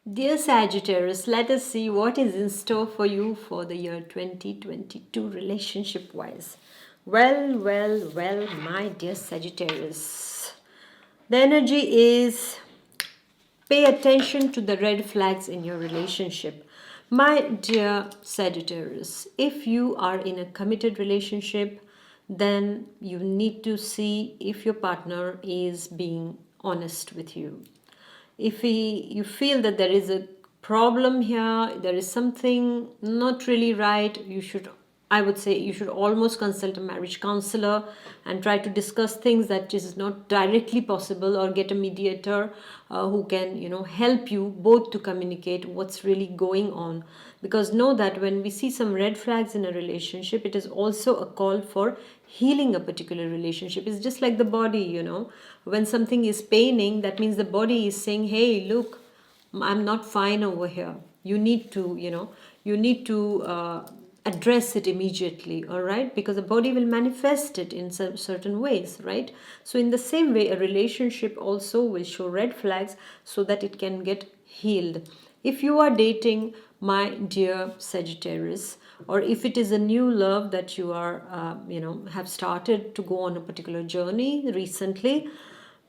Dear Sagittarius, let us see what is in store for you for the year 2022 relationship wise. Well, my dear Sagittarius. The energy is pay attention to the red flags in your relationship. My dear Sagittarius, if you are in a committed relationship, then you need to see if your partner is being honest with you. If you feel that there is a problem here, there is something not really right, you should, I would say, you should almost consult a marriage counselor and try to discuss things that is not directly possible, or get a mediator who can, help you both to communicate what's really going on. Because know that when we see some red flags in a relationship, it is also a call for healing a particular relationship. It's just like the body, when something is paining, that means the body is saying, hey, look, I'm not fine over here. You need to, address it immediately, all right? Because the body will manifest it in some certain ways, right? So in the same way, a relationship also will show red flags so that it can get healed. If you are dating, my dear Sagittarius, or if it is a new love that you are, have started to go on a particular journey recently,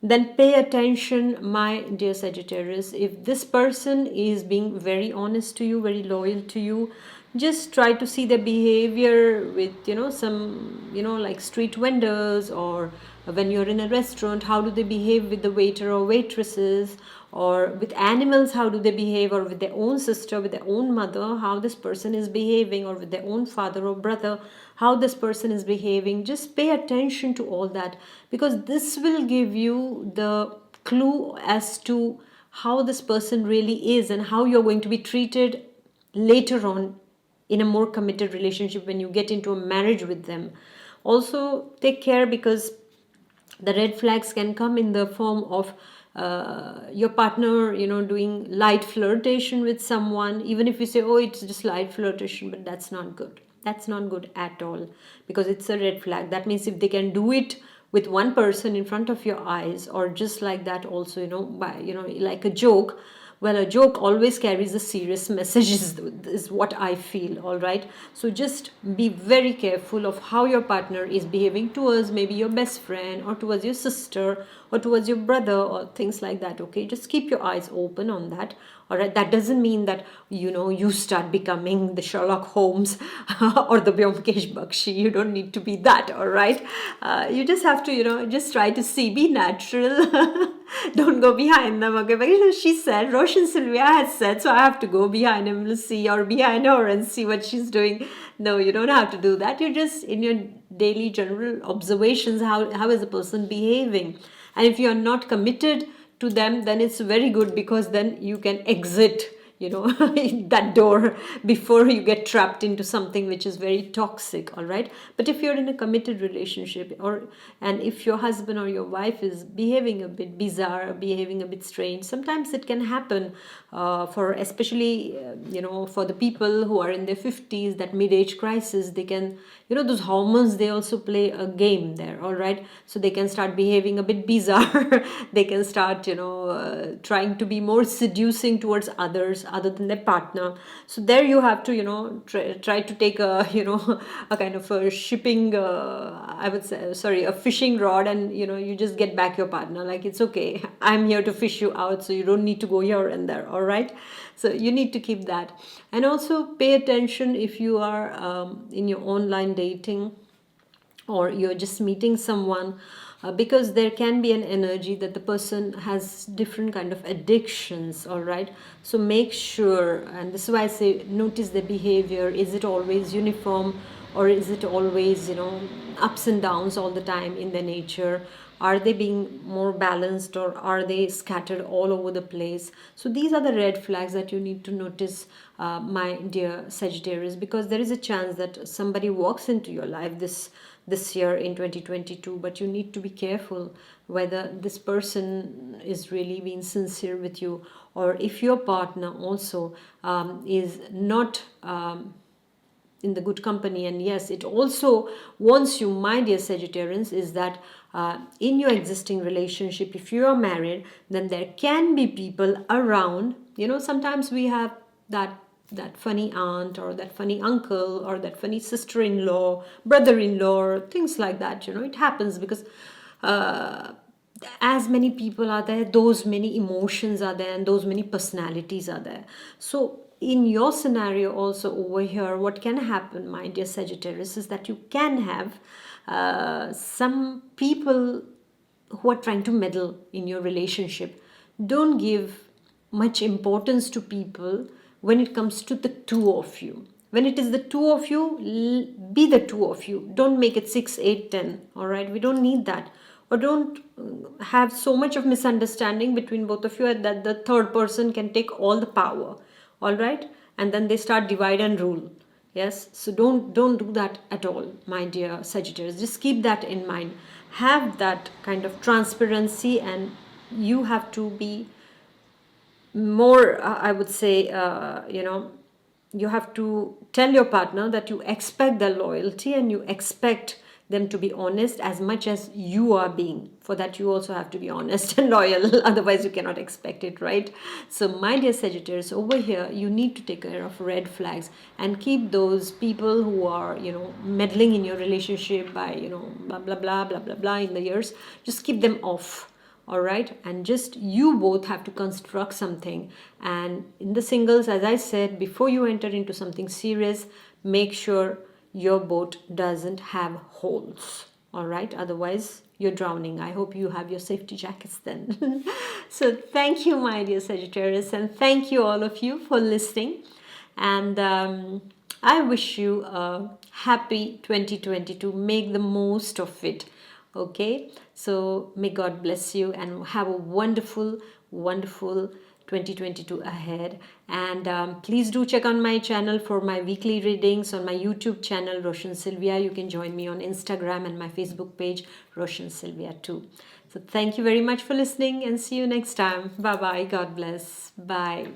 then pay attention, my dear Sagittarius. If this person is being very honest to you, very loyal to you, just try to see their behavior with, some, like street vendors, or when you're in a restaurant, how do they behave with the waiter or waitresses, or with animals, how do they behave, or with their own sister, with their own mother, how this person is behaving, or with their own father or brother, how this person is behaving. Just pay attention to all that, because this will give you the clue as to how this person really is and how you're going to be treated later on in a more committed relationship when you get into a marriage with them. Also, take care, because the red flags can come in the form of your partner, doing light flirtation with someone. Even if you say, oh, it's just light flirtation, but that's not good. That's not good at all, because it's a red flag. That means if they can do it with one person in front of your eyes, or just like that also, by, like a joke, well, a joke always carries a serious message, is what I feel, all right? So just be very careful of how your partner is behaving towards maybe your best friend, or towards your sister, or towards your brother, or things like that, okay? Just keep your eyes open on that, all right? That doesn't mean that, you start becoming the Sherlock Holmes or the Byomkesh Bakshi. You don't need to be that, all right? You just have to, just try to see, be natural. Don't go behind them, okay? But she said, Roshan Sylvia has said, so I have to go behind him to see, or behind her and see what she's doing. No, you don't have to do that. You just, in your daily general observations, how is a person behaving? And if you're not committed to them, then it's very good, because then you can exit, that door before you get trapped into something which is very toxic, all right? But if you're in a committed relationship, and if your husband or your wife is behaving a bit bizarre, behaving a bit strange, sometimes it can happen, for especially for the people who are in their 50s, that mid-age crisis. They can, those hormones, they also play a game there, all right? So they can start behaving a bit bizarre. They can start trying to be more seducing towards others other than their partner. So there you have to, try to take a, a kind of a shipping, I would say, sorry, a fishing rod, and, you just get back your partner. Like, it's okay. I'm here to fish you out, so you don't need to go here and there, all right? So you need to keep that. And also pay attention if you are in your online dating, or you're just meeting someone, because there can be an energy that the person has different kind of addictions, all right? So make sure, and this is why I say notice the behavior. Is it always uniform, or is it always, ups and downs all the time in their nature? Are they being more balanced, or are they scattered all over the place? So these are the red flags that you need to notice, my dear Sagittarius, because there is a chance that somebody walks into your life this year in 2022, but you need to be careful whether this person is really being sincere with you, or if your partner also is not in the good company. And yes, it also warns you, my dear Sagittarians, is that in your existing relationship, if you are married, then there can be people around sometimes we have that funny aunt or that funny uncle or that funny sister-in-law, brother-in-law, or things like that. It happens because uh, as many people are there, those many emotions are there, and those many personalities are there. So in your scenario also over here, what can happen, my dear Sagittarius, is that you can have some people who are trying to meddle in your relationship. Don't give much importance to people when it comes to the two of you. When it is the two of you, be the two of you. Don't make it 6, 8, 10. All right, we don't need that. Or don't have so much of misunderstanding between both of you that the third person can take all the power. All right, and then they start divide and rule. Yes, so don't do that at all, my dear Sagittarius. Just keep that in mind. Have that kind of transparency, and you have to be more, I would say, you have to tell your partner that you expect their loyalty and you expect them to be honest as much as you are being. For that, you also have to be honest and loyal. Otherwise, you cannot expect it, right? So, my dear Sagittarius, over here, you need to take care of red flags and keep those people who are, meddling in your relationship by, blah, blah, blah, blah, blah, blah in the years. Just keep them off. All right, and just you both have to construct something. And in the singles, as I said, before you enter into something serious, make sure your boat doesn't have holes. All right, otherwise you're drowning. I hope you have your safety jackets then. So thank you, my dear Sagittarius, and thank you all of you for listening. And I wish you a happy 2022. Make the most of it. Okay, so may God bless you and have a wonderful, wonderful 2022 ahead. And please do check on my channel for my weekly readings on my YouTube channel, Roshan Sylvia. You can join me on Instagram and my Facebook page, Roshan Sylvia too. So thank you very much for listening and see you next time. Bye bye. God bless. Bye.